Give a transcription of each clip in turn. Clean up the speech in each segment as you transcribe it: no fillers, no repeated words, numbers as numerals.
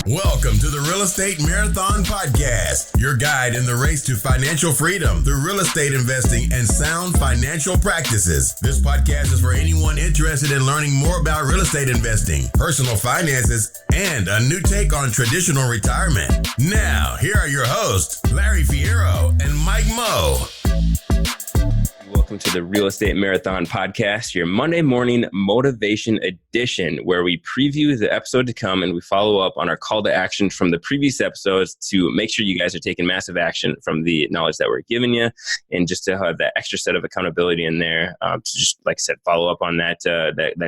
Welcome to the Real Estate Marathon Podcast, your guide in the race to financial freedom through real estate investing and sound financial practices. This podcast is for anyone interested in learning more about real estate investing, personal finances, and a new take on traditional retirement. Now, here are your hosts, Larry Fierro and Mike Moe. Welcome to the Real Estate Marathon Podcast, your Monday morning motivation edition, where we preview the episode to come and we follow up on our call to action from the previous episodes to make sure you guys are taking massive action from the knowledge that we're giving you, and just to have that extra set of accountability in there to just, like I said, follow up on that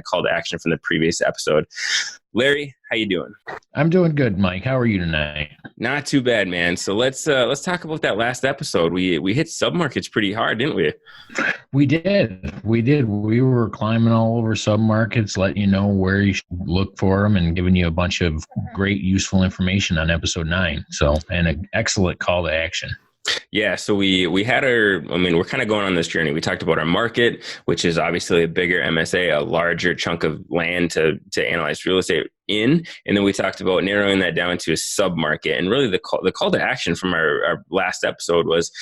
call to action from the previous episode. Larry, how you doing? I'm doing good, Mike. How are you tonight? Not too bad, man. So let's talk about that last episode. We hit submarkets pretty hard, didn't we? We did. We were climbing all over submarkets, letting you know where you should look for them, and giving you a bunch of great, useful information on episode 9. So, and an excellent call to action. Yeah, so we had we're kind of going on this journey. We talked about our market, which is obviously a bigger MSA, a larger chunk of land to analyze real estate in. And then we talked about narrowing that down to a sub-market. And really the call to action from our last episode was,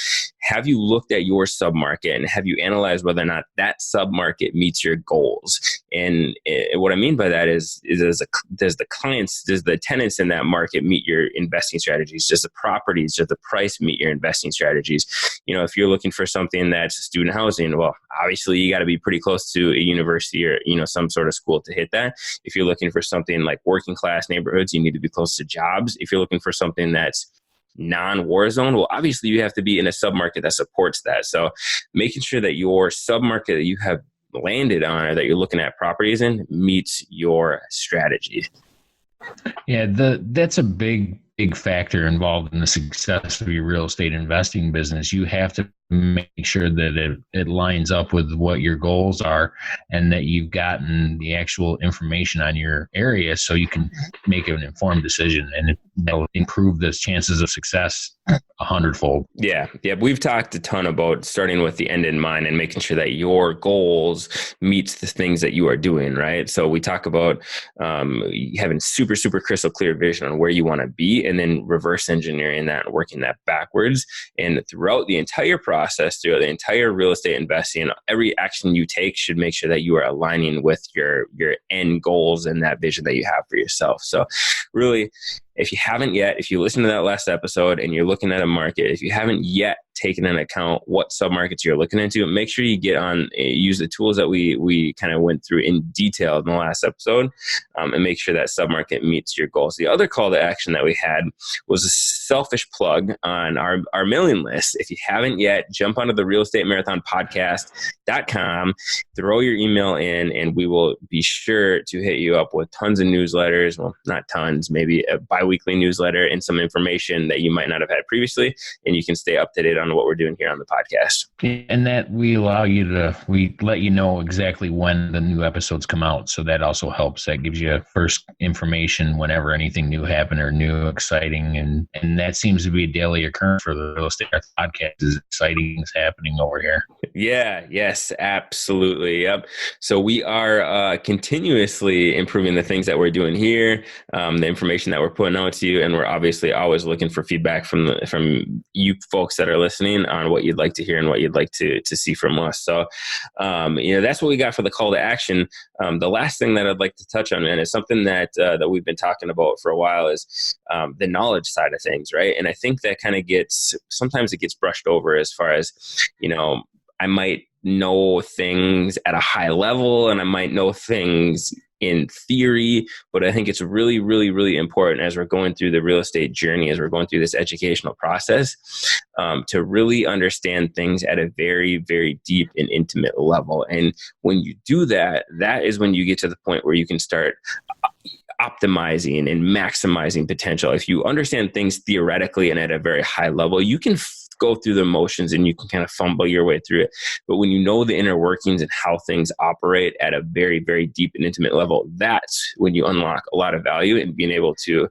have you looked at your sub-market and have you analyzed whether or not that sub-market meets your goals? And what I mean by that is does the tenants in that market meet your investing strategies? Does the properties, does the price meet your investing strategies? You know, if you're looking for something that's student housing, well, obviously you got to be pretty close to a university or, some sort of school to hit that. If you're looking for something like working class neighborhoods, you need to be close to jobs. If you're looking for something that's non-war zone, well, obviously you have to be in a submarket that supports that. So making sure that your submarket that you have landed on or that you're looking at properties in meets your strategy. Yeah, that's a big factor involved in the success of your real estate investing business. You have to make sure that it lines up with what your goals are and that you've gotten the actual information on your area so you can make an informed decision, and that'll improve the chances of success 100-fold. Yeah. We've talked a ton about starting with the end in mind and making sure that your goals meets the things that you are doing, right? So we talk about having super, super crystal clear vision on where you want to be, and then reverse engineering that and working that backwards. And throughout the entire process, throughout the entire real estate investing, every action you take should make sure that you are aligning with your end goals and that vision that you have for yourself. So really, if you haven't yet, if you listen to that last episode and you're looking at a market, if you haven't yet taken into account what submarkets you're looking into, make sure you get on, use the tools that we kind of went through in detail in the last episode, and make sure that submarket meets your goals. The other call to action that we had was a selfish plug on our mailing list. If you haven't yet, jump onto the Real Estate Marathon Podcast.com, throw your email in, and we will be sure to hit you up with tons of newsletters. Well, not tons, maybe a bi-weekly newsletter and some information that you might not have had previously, and you can stay up to date on what we're doing here on the podcast. And that we let you know exactly when the new episodes come out. So that also helps. That gives you first information whenever anything new happens or new, exciting. And that seems to be a daily occurrence for the Real Estate Podcast. Is exciting things happening over here. Yeah. Yes, absolutely. Yep. So we are continuously improving the things that we're doing here, the information that we're putting out to you. And we're obviously always looking for feedback from you folks that are listening on what you'd like to hear and what you'd like to see from us. So, that's what we got for the call to action. The last thing that I'd like to touch on, and it's something that we've been talking about for a while, is the knowledge side of things, right? And I think that kind of sometimes it gets brushed over as far as, I might know things at a high level and I might know things in theory, but I think it's really, really, really important as we're going through the real estate journey, as we're going through this educational process, to really understand things at a very, very deep and intimate level. And when you do that, that is when you get to the point where you can start optimizing and maximizing potential. If you understand things theoretically and at a very high level, you can go through the motions and you can kind of fumble your way through it. But when you know the inner workings and how things operate at a very, very deep and intimate level, that's when you unlock a lot of value and being able to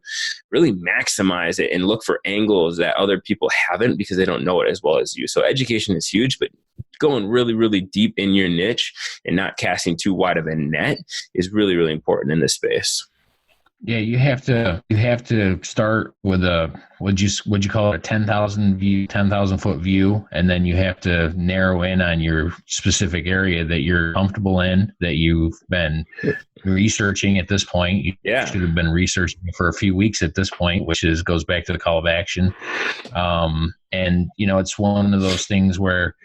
really maximize it and look for angles that other people haven't because they don't know it as well as you. So education is huge, but going really, really deep in your niche and not casting too wide of a net is really, really important in this space. Yeah, you have to start with would you call it a 10,000 foot view, and then you have to narrow in on your specific area that you're comfortable in, that you've been researching at this point. You should have been researching for a few weeks at this point, which goes back to the call of action. And it's one of those things where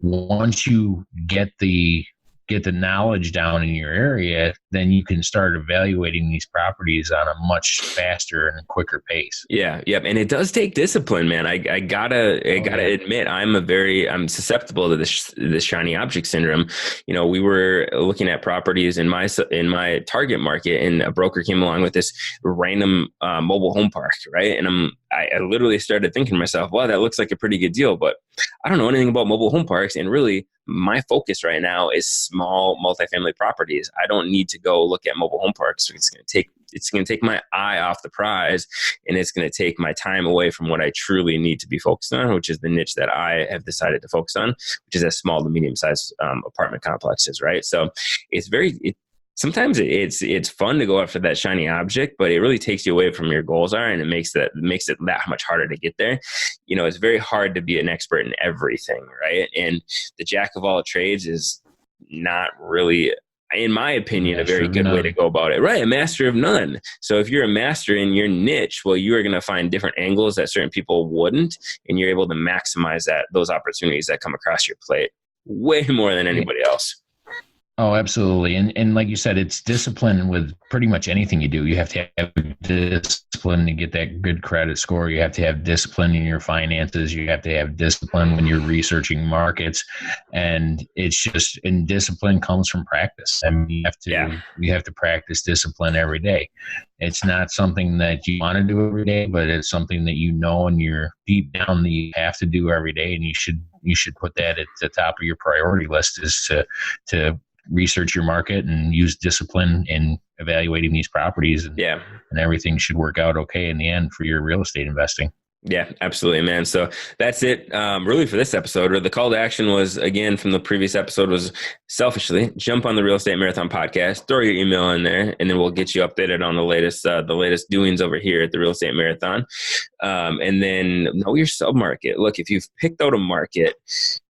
once you get the knowledge down in your area, then you can start evaluating these properties on a much faster and quicker pace. Yeah. Yep. And it does take discipline, man. I gotta admit, I'm susceptible to this shiny object syndrome. We were looking at properties in my target market, and a broker came along with this random mobile home park. Right. And I literally started thinking to myself, wow, that looks like a pretty good deal, but I don't know anything about mobile home parks. And really, my focus right now is small multifamily properties. I don't need to go look at mobile home parks. It's going to take my eye off the prize, and it's going to take my time away from what I truly need to be focused on, which is the niche that I have decided to focus on, which is a small to medium sized apartment complexes. Right. So sometimes it's fun to go after that shiny object, but it really takes you away from your goals and it makes it that much harder to get there. It's very hard to be an expert in everything, right? And the jack of all trades is not really, in my opinion, a very good way to go about it. Right, a master of none. So if you're a master in your niche, well, you are going to find different angles that certain people wouldn't, and you're able to maximize those opportunities that come across your plate way more than anybody else. Oh, absolutely. And like you said, it's discipline with pretty much anything you do. You have to have discipline to get that good credit score. You have to have discipline in your finances. You have to have discipline when you're researching markets. And discipline comes from practice. I mean, you have to practice discipline every day. It's not something that you want to do every day, but it's something that and you're deep down that you have to do every day. And you should put that at the top of your priority list, is to research your market and use discipline in evaluating these properties. And everything should work out okay in the end for your real estate investing. Yeah, absolutely, man. So that's it really for this episode. Or the call to action was, again, from the previous episode, was selfishly jump on the Real Estate Marathon podcast, throw your email in there, and then we'll get you updated on the latest doings over here at the Real Estate Marathon. And then know your submarket. Look, if you've picked out a market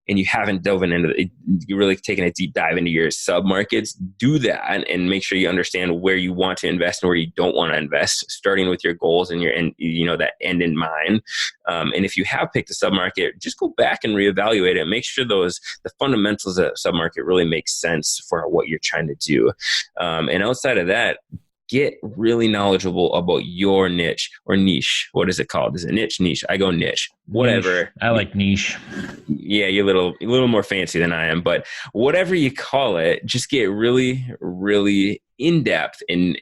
and you haven't dove into it, you're really taking a deep dive into your submarkets, do that and make sure you understand where you want to invest and where you don't want to invest, starting with your goals and that end in mind. And if you have picked a submarket, just go back and reevaluate it and make sure the fundamentals of that submarket really make sense for what you're trying to do. And outside of that, get really knowledgeable about your niche or niche. What is it called? Is it niche? I go niche. Whatever. Niche. I like niche. Yeah, you're a little more fancy than I am, but whatever you call it, just get really, really in depth and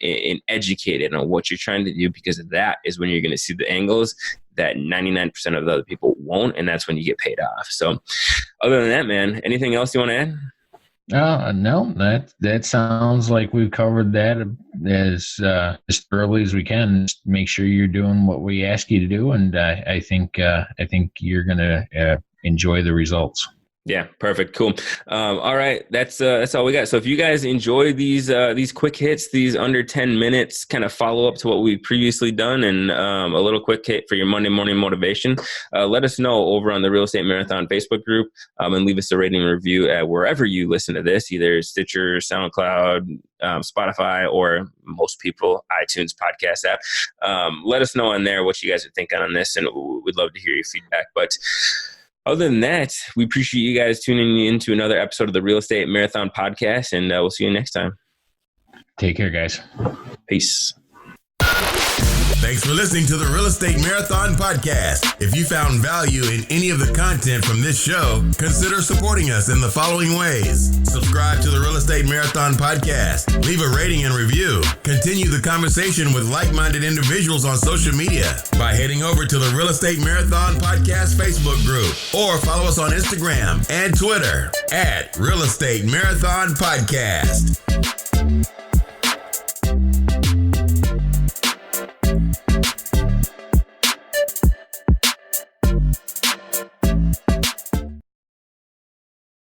educated on what you're trying to do, because that is when you're going to see the angles that 99% of the other people won't, and that's when you get paid off. So, other than that, man, anything else you want to add? No, that sounds like we've covered that as thoroughly as we can. Just make sure you're doing what we ask you to do, and I think you're going to enjoy the results. Yeah, perfect. Cool. All right. That's all we got. So if you guys enjoy these quick hits, these under 10 minutes kind of follow up to what we've previously done, and a little quick hit for your Monday morning motivation, let us know over on the Real Estate Marathon Facebook group, and leave us a rating and review at wherever you listen to this, either Stitcher, SoundCloud, Spotify, or most people, iTunes podcast app. Let us know on there what you guys are thinking on this, and we'd love to hear your feedback. But other than that, we appreciate you guys tuning in to another episode of the Real Estate Marathon podcast, and we'll see you next time. Take care, guys. Peace. Thanks for listening to the Real Estate Marathon podcast. If you found value in any of the content from this show, consider supporting us in the following ways. Subscribe to the Real Estate Marathon podcast. Leave a rating and review. Continue the conversation with like-minded individuals on social media by heading over to the Real Estate Marathon podcast Facebook group, or follow us on Instagram and Twitter at Real Estate Marathon Podcast.